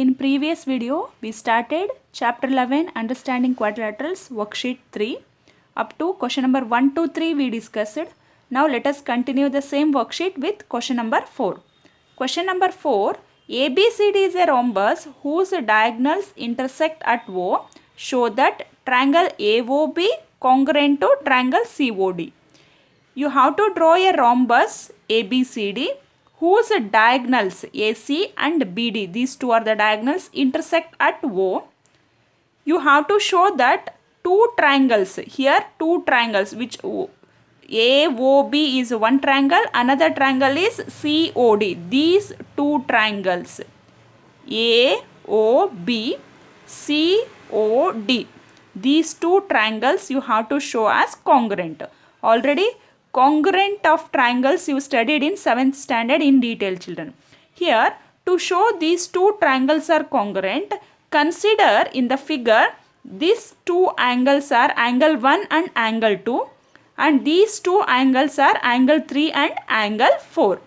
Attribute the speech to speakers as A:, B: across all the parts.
A: In previous video, we started chapter 11 Understanding Quadrilaterals worksheet 3. Up to question number 1 to 3 we discussed. Now let us continue the same worksheet with question number 4. Question number 4. ABCD is a rhombus whose diagonals intersect at O. Show that triangle AOB congruent to triangle COD. You have to draw a rhombus ABCD whose diagonals AC and BD, these two are the diagonals, intersect at O. You have to show that two triangles, here two triangles which AOB is one triangle, another triangle is COD. These two triangles AOB, COD, these two triangles you have to show as congruent. Already congruent of triangles you studied in 7th standard in detail, children. Here, to show these two triangles are congruent, consider in the figure these two angles are angle 1 and angle 2, and these two angles are angle 3 and angle 4.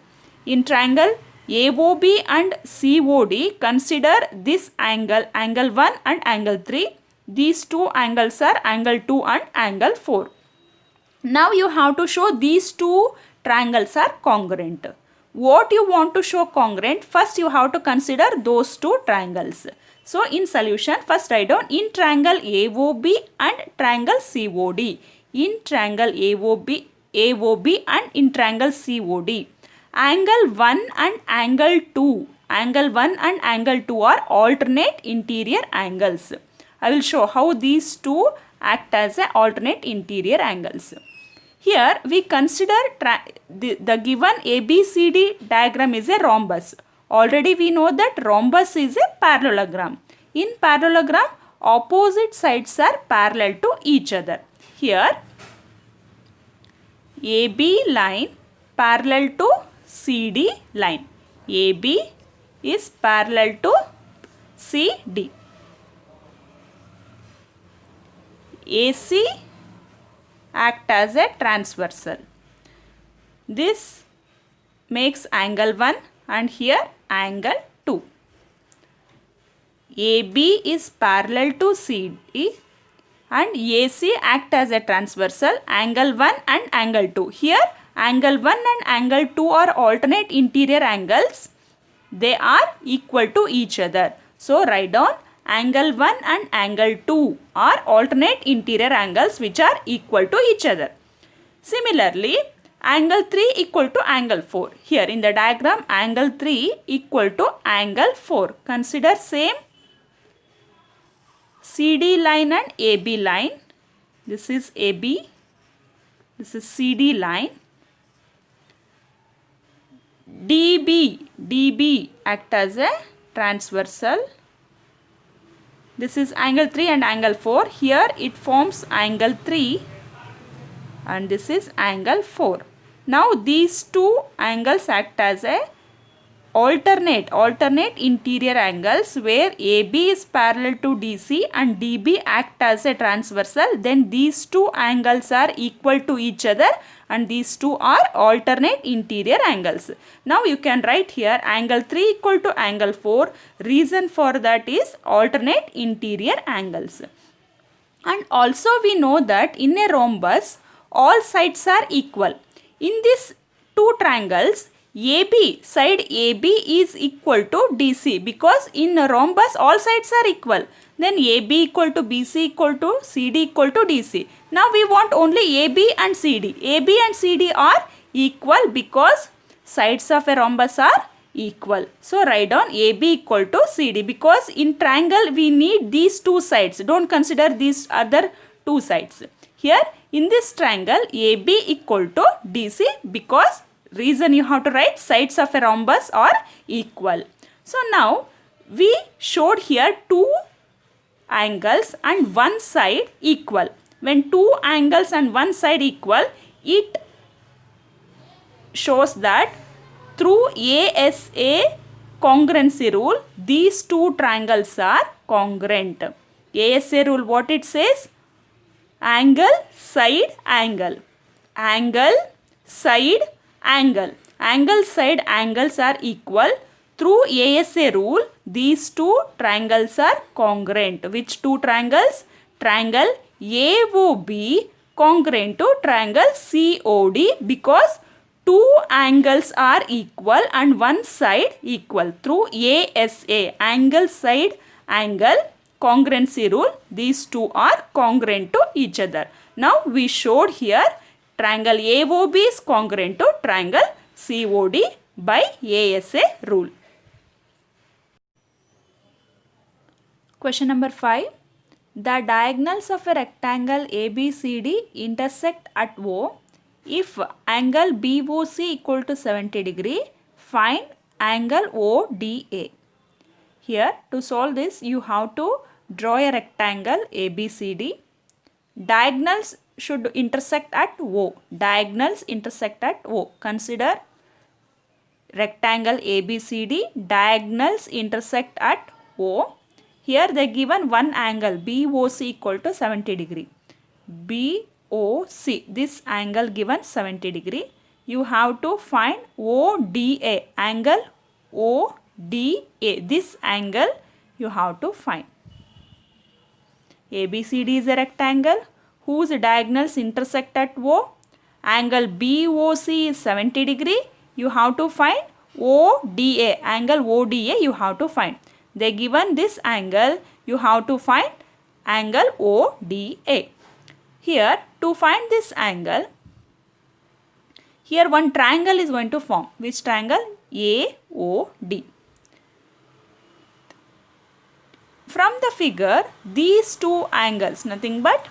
A: In triangle AOB and COD, consider this angle 1 and angle 3. These two angles are angle 2 and angle 4. Now you have to show these two triangles are congruent. What you want to show congruent? First you have to consider those two triangles. So in solution, first write down in triangle AOB and triangle COD. In triangle AOB and in triangle COD. Angle 1 and angle 2. Angle 1 and angle 2 are alternate interior angles. I will show how these two act as alternate interior angles. Here we consider the given ABCD diagram is a rhombus. Already we know that rhombus is a parallelogram. In parallelogram, opposite sides are parallel to each other. Here AB line parallel to CD line. AB is parallel to CD. AC act as a transversal. This makes angle 1 and here angle 2. AB is parallel to CD and AC act as a transversal, angle 1 and angle 2. Here angle 1 and angle 2 are alternate interior angles. They are equal to each other. So write down angle 1 and angle 2 are alternate interior angles which are equal to each other. Similarly, angle 3 equal to angle 4. Here in the diagram, angle 3 equal to angle 4. Consider same CD line and AB line. This is AB. This is CD line. DB act as a transversal. This is angle 3 and angle 4. Here it forms angle 3 and this is angle 4. Now these two angles act as a alternate interior angles where AB is parallel to DC and DB act as a transversal. Then these two angles are equal to each other and these two are alternate interior angles. Now you can write here angle 3 equal to angle 4. Reason for that is alternate interior angles. And also we know that in a rhombus all sides are equal. In these two triangles, AB, side AB is equal to DC because in a rhombus all sides are equal. Then AB equal to BC equal to CD equal to DC. Now we want only AB and CD. AB and CD are equal because sides of a rhombus are equal. So write down AB equal to CD because in triangle we need these two sides. Don't consider these other two sides. Here in this triangle AB equal to DC because reason you have to write sides of a rhombus are equal. So now we showed here two angles and one side equal. When two angles and one side equal, it shows that through ASA congruency rule, these two triangles are congruent. ASA rule, what it says? Angle, side, angle. Angle, side, angle. Angle, side angles are equal. Through ASA rule, these two triangles are congruent. Which two triangles? Triangle AOB congruent to triangle COD because two angles are equal and one side equal. Through ASA, angle side angle congruency rule, these two are congruent to each other. Now we showed here triangle AOB is congruent to triangle COD by ASA rule. Question number 5. The diagonals of a rectangle ABCD intersect at O. If angle BOC equal to 70 degree, find angle ODA. Here to solve this, you have to draw a rectangle ABCD. Diagonals should intersect at O. Diagonals intersect at O. Consider rectangle ABCD, diagonals intersect at O. Here they given one angle BOC equal to 70 degree. BOC, this angle given 70 degree. You have to find ODA, angle ODA. This angle you have to find. ABCD is a rectangle whose diagonals intersect at O. Angle BOC is 70 degree. You have to find ODA, angle ODA you have to find. They given this angle, you have to find angle ODA. Here to find this angle, here one triangle is going to form. Which triangle? AOD. From the figure, these two angles, nothing but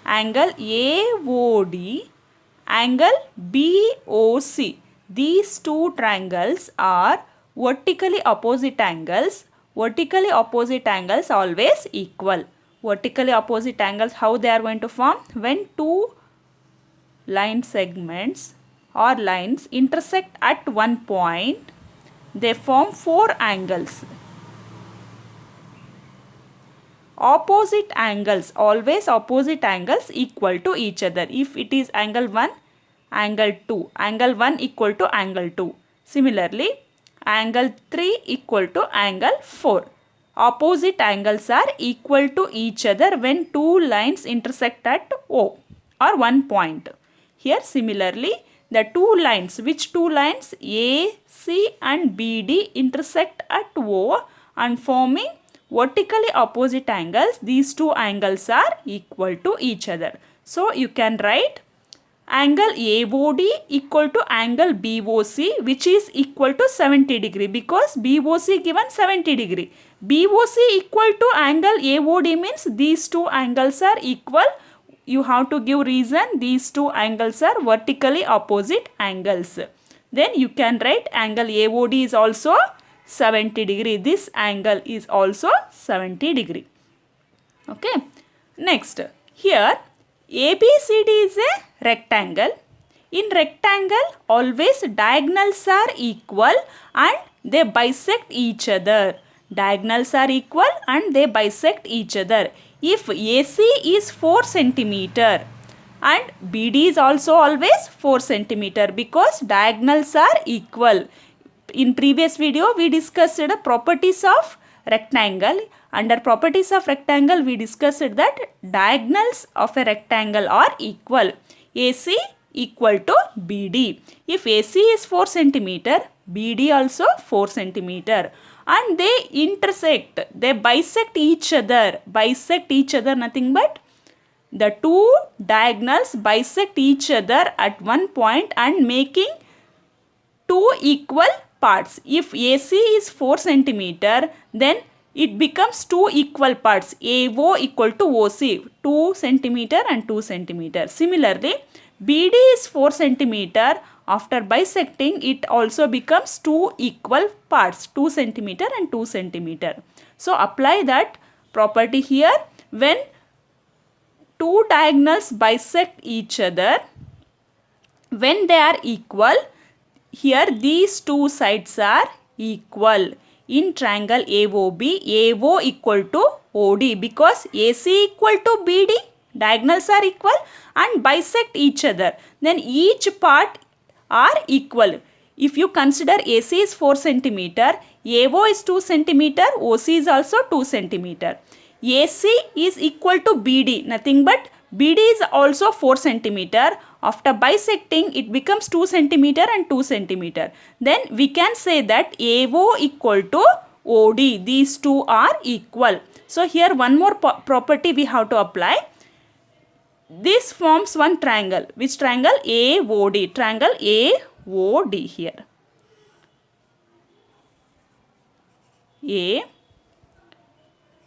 A: angle AOD, angle BOC. These two triangles are vertically opposite angles. Vertically opposite angles always equal. Vertically opposite angles, how they are going to form? When two line segments or lines intersect at one point, they form four angles. Opposite angles, always opposite angles equal to each other. If it is angle 1, angle 2, angle 1 equal to angle 2. Similarly, angle 3 equal to angle 4. Opposite angles are equal to each other when two lines intersect at O or one point. Here similarly, the two lines, which two lines? AC and BD intersect at O and forming vertically opposite angles. These two angles are equal to each other. So you can write angle AOD equal to angle BOC, which is equal to 70 degree because BOC given 70 degree. BOC equal to angle AOD means these two angles are equal. You have to give reason, these two angles are vertically opposite angles. Then you can write angle AOD is also 70 degree. This angle is also 70 degree. Okay. Next, here ABCD is a rectangle. In rectangle, always diagonals are equal and they bisect each other. Diagonals are equal and they bisect each other. If AC is 4 centimeter and BD is also always 4 centimeter because diagonals are equal. In previous video, we discussed the properties of rectangle. Under properties of rectangle, we discussed that diagonals of a rectangle are equal. AC equal to BD. If AC is 4 centimeter, BD also 4 centimeter. And they intersect, they bisect each other. Bisect each other, nothing but the two diagonals bisect each other at one point and making two equal parts. If AC is 4 centimeter, then it becomes two equal parts. AO equal to OC, 2 centimeter and 2 centimeter. Similarly, BD is 4 centimeter. After bisecting, it also becomes two equal parts, 2 centimeter and 2 centimeter. So apply that property here. When two diagonals bisect each other, when they are equal, here these two sides are equal. In triangle AOB, AO equal to OD because AC equal to BD, diagonals are equal and bisect each other. Then each part are equal. if you consider AC is 4 centimeter, AO is 2 centimeter, OC is also 2 centimeter. AC is equal to BD, nothing but BD is also 4 centimeter. After bisecting, it becomes 2 centimeter and 2 centimeter. Then we can say that AO equal to OD. These two are equal. So here one more property we have to apply. This forms one triangle. Which triangle? AOD. Triangle AOD here.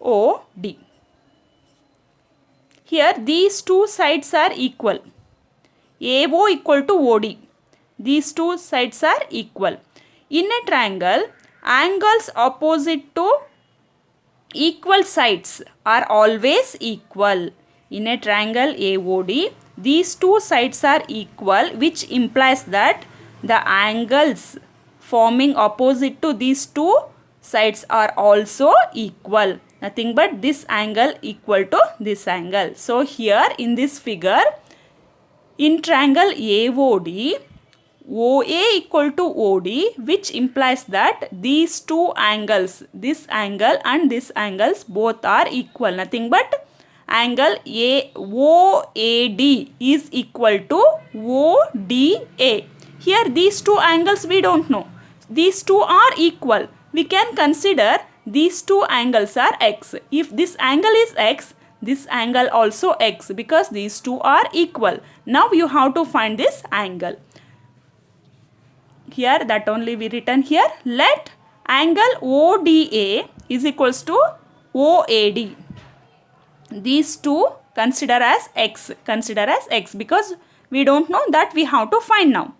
A: AOD. Here these two sides are equal. AO equal to OD. These two sides are equal. In a triangle, angles opposite to equal sides are always equal. In a triangle AOD, these two sides are equal, which implies that the angles forming opposite to these two sides are also equal. Nothing but this angle equal to this angle. So here in this figure, in triangle AOD, OA equal to OD, which implies that these two angles, this angle and this angles, both are equal. Nothing but angle OAD is equal to ODA. Here these two angles we don't know. These two are equal. We can consider these two angles are x. If this angle is x, this angle also x, because these two are equal. Now you have to find this angle. Here that only we written here. Let angle ODA is equals to OAD. These two consider as x. Consider as x, because we don't know, that we have to find now.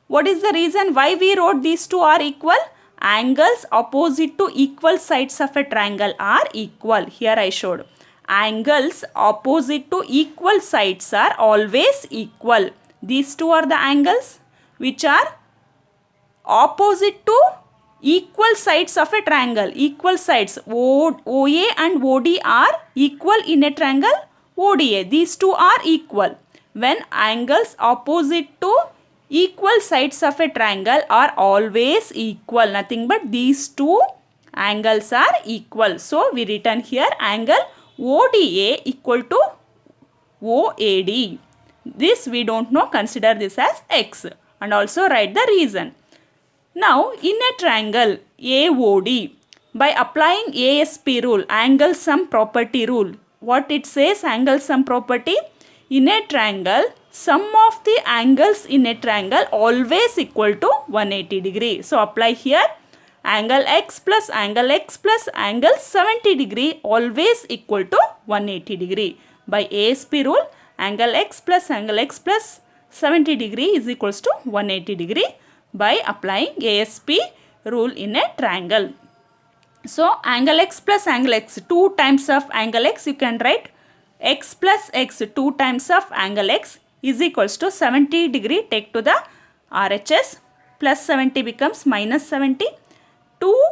A: What is the reason why we wrote these two are equal? Angles opposite to equal sides of a triangle are equal. Here I showed. Angles opposite to equal sides are always equal. These two are the angles which are opposite to equal sides of a triangle. Equal sides OA and OD are equal in a triangle ODA. These two are equal. When angles opposite to equal sides of a triangle are always equal. Nothing but these two angles are equal. So we written here angle ODA equal to OAD. This we don't know. Consider this as x and also write the reason. Now in a triangle AOD, by applying ASP rule, angle sum property rule, what it says, angle sum property, in a triangle, sum of the angles in a triangle always equal to 180 degree. So apply here angle x plus angle 70 degree always equal to 180 degree. By ASP rule, angle x plus 70 degree is equals to 180 degree by applying ASP rule in a triangle. So angle x plus angle x, 2 times of angle x, you can write x plus x, 2 times of angle x is equals to 70 degree, take to the RHS, plus 70 becomes minus 70. 2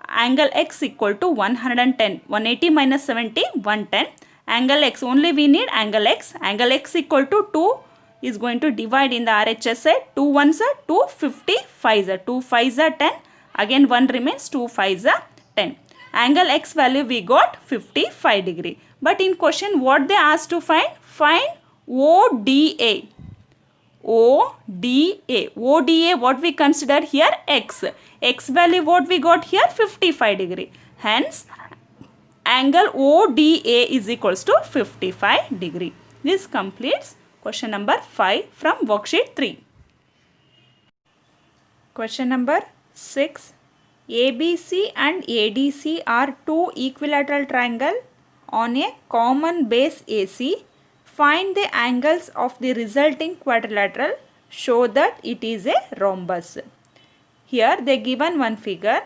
A: angle x equal to 110. 180 minus 70, 110. Angle x, only we need angle x. Angle x equal to 2 is going to divide in the RHS side. 2 ones are 2, 50 5s are 2, 5s are 10. Again 1 remains, 2 5s are 10. Angle x value we got 55 degree. But in question what they asked to find? Find ODA. ODA what we consider here? X. X value what we got here? 55 degree. Hence angle ODA is equals to 55 degree. This completes question number 5 from worksheet 3. Question number 6. ABC and ADC are two equilateral triangles on a common base AC. Find the angles of the resulting quadrilateral. Show that it is a rhombus. Here they given one figure.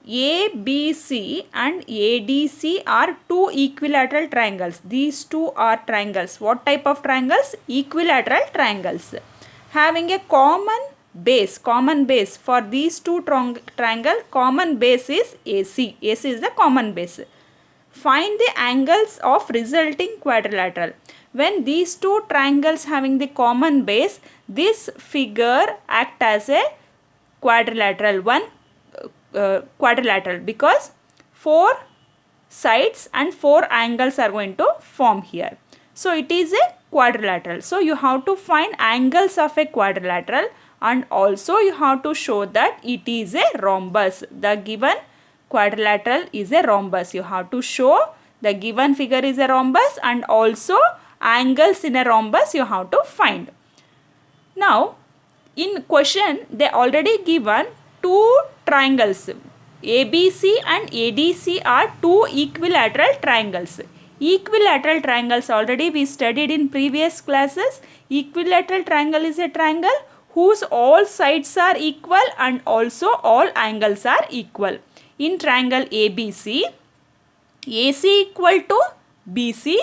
A: ABC and ADC are two equilateral triangles. These two are triangles. What type of triangles? Equilateral triangles. Having a common base. For these two triangles, common base is AC. AC is the common base. Find the angles of resulting quadrilateral. When these two triangles having the common base, this figure act as a quadrilateral, quadrilateral, because 4 sides and 4 angles are going to form here. So it is a quadrilateral. So you have to find angles of a quadrilateral, and also you have to show that it is a rhombus. The given quadrilateral is a rhombus. You have to show the given figure is a rhombus, and also angles in a rhombus you have to find. Now in question they already given 2 triangles. ABC and ADC are 2 equilateral triangles. Equilateral triangles already we studied in previous classes. Equilateral triangle is a triangle whose all sides are equal and also all angles are equal. In triangle ABC, AC equal to BC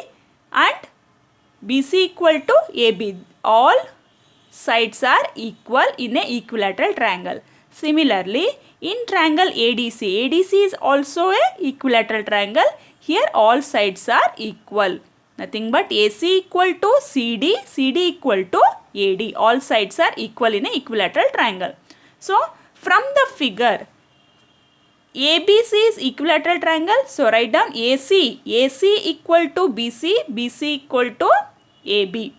A: and BC equal to AB. All sides are equal in a equilateral triangle. Similarly, in triangle ADC, ADC is also a equilateral triangle. Here all sides are equal. Nothing but AC equal to CD, CD equal to AD. All sides are equal in a equilateral triangle. So from the figure, ABC is equilateral triangle. So write down AC. AC equal to BC, BC equal to AB.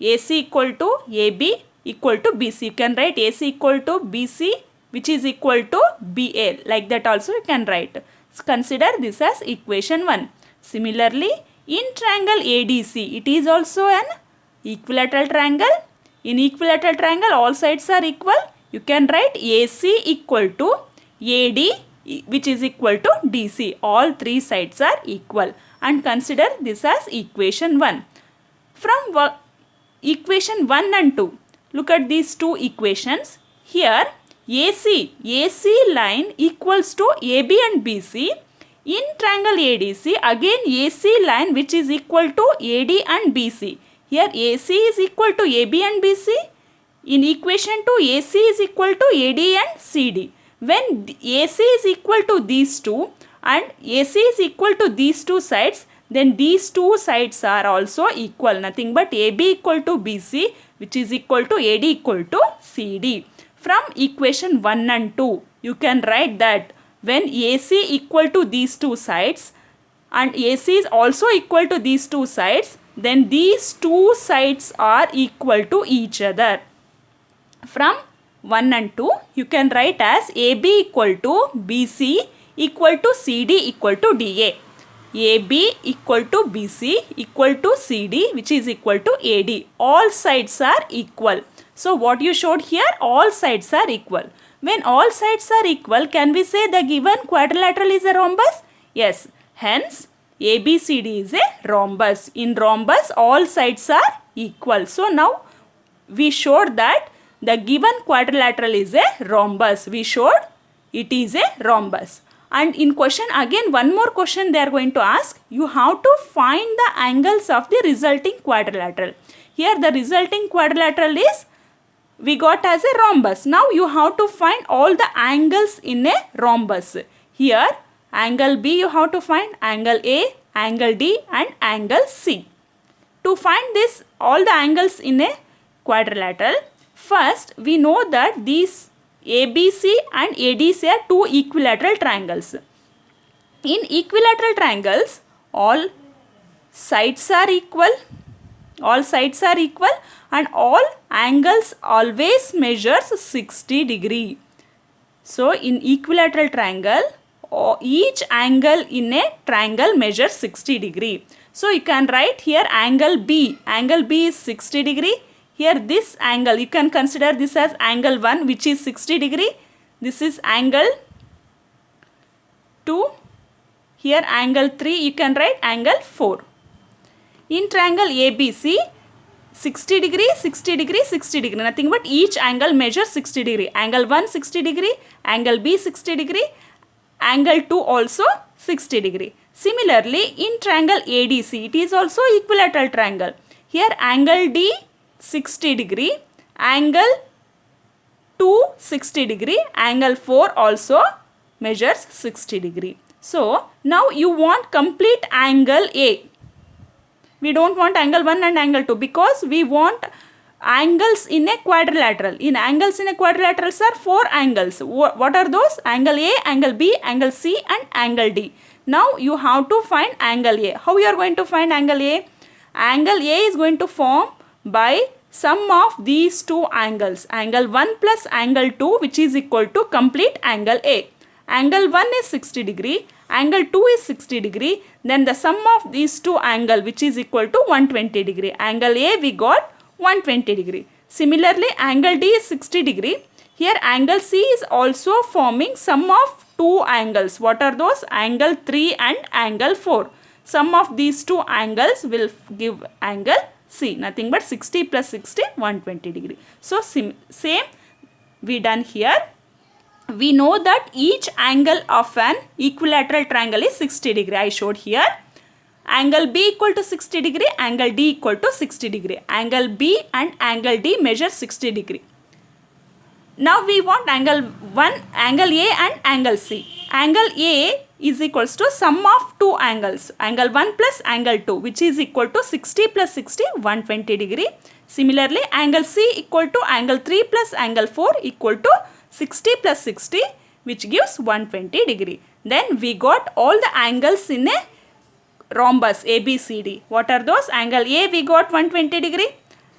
A: AC equal to AB equal to BC. You can write AC equal to BC, which is equal to BA. Like that also you can write. So consider this as equation 1. Similarly, in triangle ADC, it is also an equilateral triangle. In equilateral triangle, all sides are equal. You can write AC equal to AD, which is equal to DC. All 3 sides are equal. And consider this as equation 1. From equation 1 and 2, look at these 2 equations. Here, AC line equals to AB and BC. In triangle ADC, again AC line which is equal to AD and BC. Here AC is equal to AB and BC. In equation 2, AC is equal to AD and CD. When AC is equal to these two and AC is equal to these 2 sides, then these 2 sides are also equal. Nothing but AB equal to BC, which is equal to AD equal to CD. From equation 1 and 2, you can write that when AC equal to these 2 sides and AC is also equal to these 2 sides, then these 2 sides are equal to each other. From 1 and 2, you can write as AB equal to BC equal to CD equal to DA. AB equal to BC equal to CD, which is equal to AD. All sides are equal. So what you showed here, all sides are equal. When all sides are equal, can we say the given quadrilateral is a rhombus? Yes. Hence, ABCD is a rhombus. In rhombus, all sides are equal. So now we showed that the given quadrilateral is a rhombus. We showed it is a rhombus. And in question, again one more question they are going to ask. You have to find the angles of the resulting quadrilateral. Here the resulting quadrilateral is we got as a rhombus. Now you have to find all the angles in a rhombus. Here angle B you have to find, angle A, angle D and angle C. To find this all the angles in a quadrilateral, first we know that these ABC and ADC are 2 equilateral triangles. In equilateral triangles, all sides are equal. All sides are equal and all angles always measures 60 degree. So in equilateral triangle, each angle in a triangle measures 60 degree. So you can write here angle B. Angle B is 60 degree. Here this angle, you can consider this as angle 1 which is 60 degree. This is angle 2. Here angle 3, you can write angle 4. In triangle ABC, 60 degree, 60 degree, 60 degree. Nothing but each angle measures 60 degree. Angle 1 60 degree, angle B 60 degree, angle 2 also 60 degree. Similarly, in triangle ADC, it is also equilateral triangle. Here angle D 60 degree, angle 2 60 degree, angle 4 also measures 60 degree. So now you want complete angle A. We don't want angle 1 and angle 2 because we want angles in a quadrilateral. In angles in a quadrilateral are 4 angles. What are those? Angle A, angle B, angle C and angle D. Now you have to find angle A. How you are going to find angle A? Angle A is going to form by sum of these two angles. Angle 1 plus angle 2, which is equal to complete angle A. Angle 1 is 60 degree. Angle 2 is 60 degree. Then the sum of these two angles, which is equal to 120 degree. Angle A we got 120 degree. Similarly, angle D is 60 degree. Here angle C is also forming sum of two angles. What are those? Angle 3 and angle 4. Sum of these two angles will give angle C. Nothing but 60 plus 60, 120 degree. So, same we done here. We know that each angle of an equilateral triangle is 60 degree. I showed here. Angle B equal to 60 degree, angle D equal to 60 degree. Angle B and angle D measure 60 degree. Now we want angle 1, angle A and angle C. Angle A is equals to sum of two angles. Angle 1 plus angle 2, which is equal to 60 plus 60, 120 degree. Similarly, angle C equal to angle 3 plus angle 4 equal to 60 plus 60, which gives 120 degree. Then we got all the angles in a rhombus ABCD. What are those? Angle A we got 120 degree,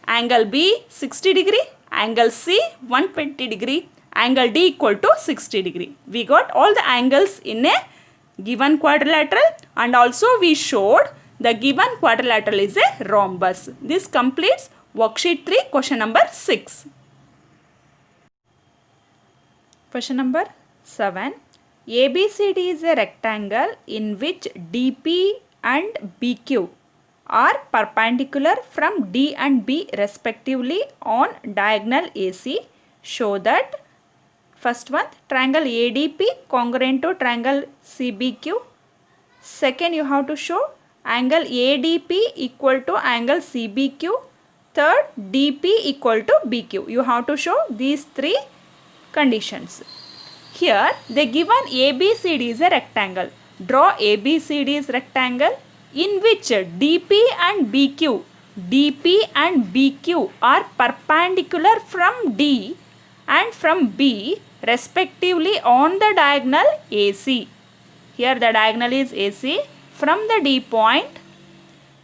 A: angle B 60 degree, angle C 120 degree, angle D equal to 60 degree. We got all the angles in a given quadrilateral, and also we showed the given quadrilateral is a rhombus. This completes worksheet 3, question number 6. Question number 7. ABCD is a rectangle in which DP and BQ are perpendicular from D and B respectively on diagonal AC. Show that first one, triangle ADP congruent to triangle CBQ. Second, you have to show angle ADP equal to angle CBQ. Third, DP equal to BQ. You have to show these three conditions. Here, the given ABCD is a rectangle. Draw ABCD rectangle in which DP and BQ are perpendicular from D and from B respectively on the diagonal AC. Here the diagonal is AC. From the D point,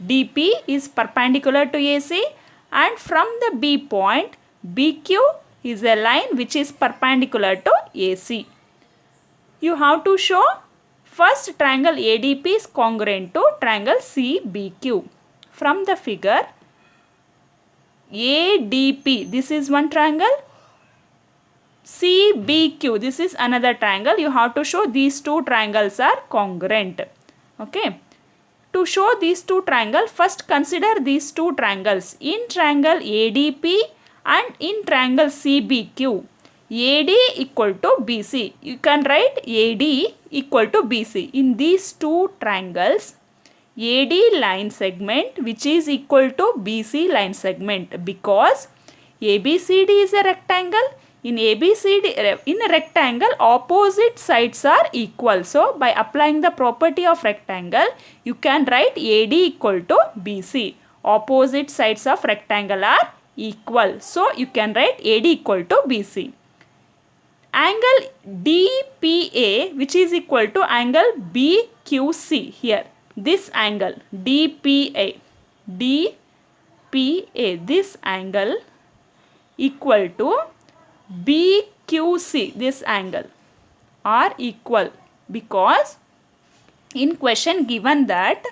A: DP is perpendicular to AC, and from the B point, BQ is a line which is perpendicular to AC. You have to show first triangle ADP is congruent to triangle CBQ. From the figure, ADP, this is one triangle. CBQ, this is another triangle. You have to show these two triangles are congruent. Okay. To show these two triangles, first consider these two triangles. In triangle ADP and in triangle CBQ, AD equal to BC. You can write AD equal to BC. In these two triangles, AD line segment which is equal to BC line segment, because ABCD is a rectangle. In ABCD, in a rectangle, opposite sides are equal. So, by applying the property of rectangle, you can write AD equal to BC. Opposite sides of rectangle are equal. So, you can write AD equal to BC. Angle DPA, which is equal to angle BQC here. This angle DPA, this angle equal to BQC, this angle are equal, because in question given that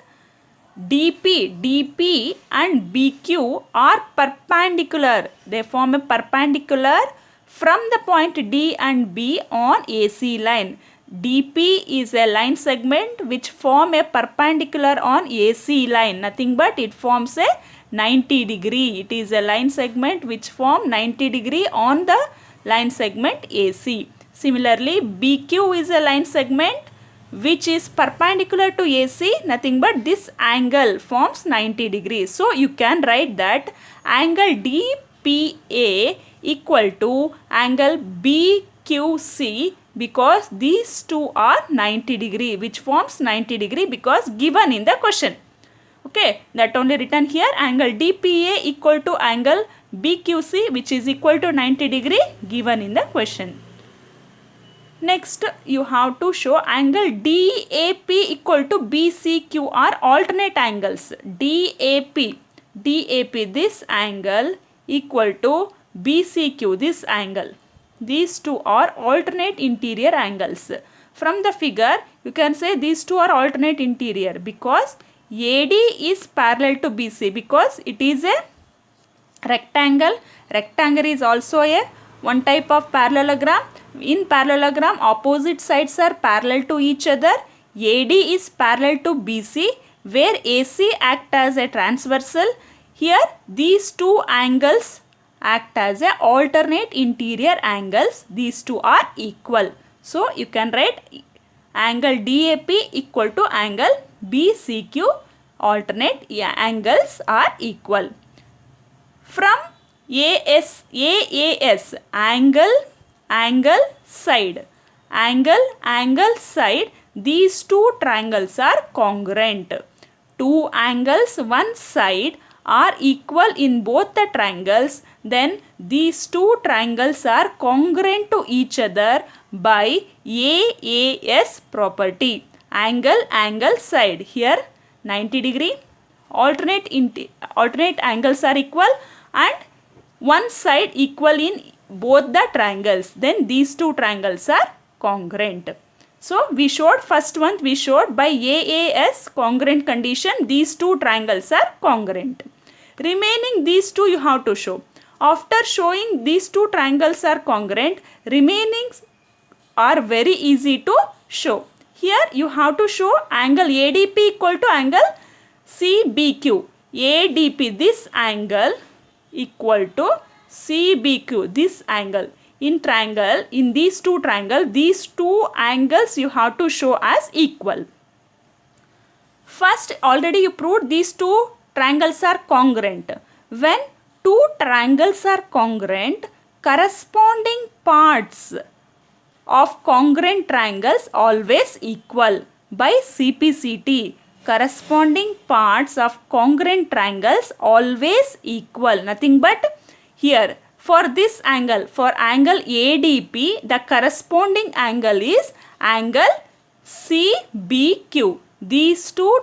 A: DP and BQ are perpendicular. They form a perpendicular from the point D and B on AC line. DP is a line segment which form a perpendicular on AC line. Nothing but it forms a 90 degree. It is a line segment which form 90 degree on the line segment AC. Similarly, BQ is a line segment which is perpendicular to AC. Nothing but this angle forms 90 degrees. So, you can write that angle DPA equal to angle BQC, because these two are 90 degree, which forms 90 degree because given in the question. Okay, that only written here. Angle DPA equal to angle BQC which is equal to 90 degree given in the question. Next, you have to show angle DAP equal to BCQ are alternate angles. DAP, this angle equal to BCQ, this angle. These two are alternate interior angles. From the figure, you can say these two are alternate interior because AD is parallel to BC because it is a rectangle. Rectangle is also a one type of parallelogram. In parallelogram, opposite sides are parallel to each other. AD is parallel to BC where AC act as a transversal. Here these two angles act as a alternate interior angles. These two are equal. So you can write angle DAP equal to angle BCQ. Alternate angles are equal. From AAS, angle, side. Angle, side. These two triangles are congruent. Two angles, one side are equal in both the triangles. Then these two triangles are congruent to each other by AAS property. Angle, side. Here 90 degree. Alternate angles are equal and one side equal in both the triangles. Then these two triangles are congruent. So we showed first one by AAS congruent condition these two triangles are congruent. Remaining these two you have to show. After showing these two triangles are congruent, remaining are very easy to show. Here you have to show angle ADP equal to angle CBQ. ADP, this angle equal to CBQ, this angle. In triangle, in these two angles you have to show as equal. First, already you proved these two triangles are congruent. When two triangles are congruent, corresponding parts of congruent triangles always equal by CPCT. Corresponding parts of congruent triangles always equal. Nothing but here for this angle, for angle ADP, the corresponding angle is angle CBQ. These two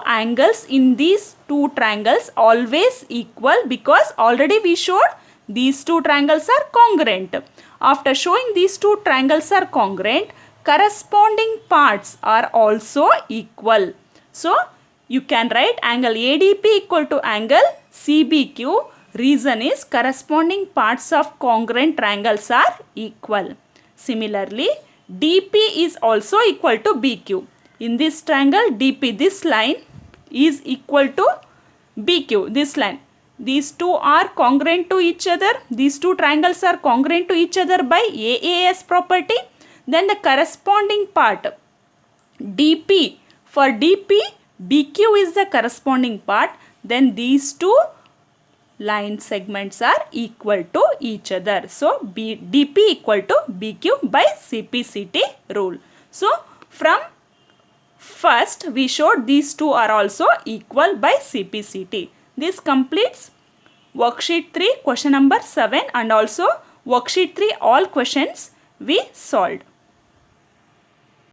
A: angles in these two triangles always equal because already we showed these two triangles are congruent. After showing these two triangles are congruent, corresponding parts are also equal. So you can write angle ADP equal to angle CBQ. Reason is corresponding parts of congruent triangles are equal. Similarly, DP is also equal to BQ. In this triangle DP, this line is equal to BQ, this line. These two are congruent to each other. These two triangles are congruent to each other by AAS property. Then the corresponding part DP, for DP, BQ is the corresponding part. Then these two line segments are equal to each other. So DP equal to BQ by CPCT rule. So from first we showed these two are also equal by CPCT. This completes worksheet 3 question number 7 and also worksheet 3 all questions we solved.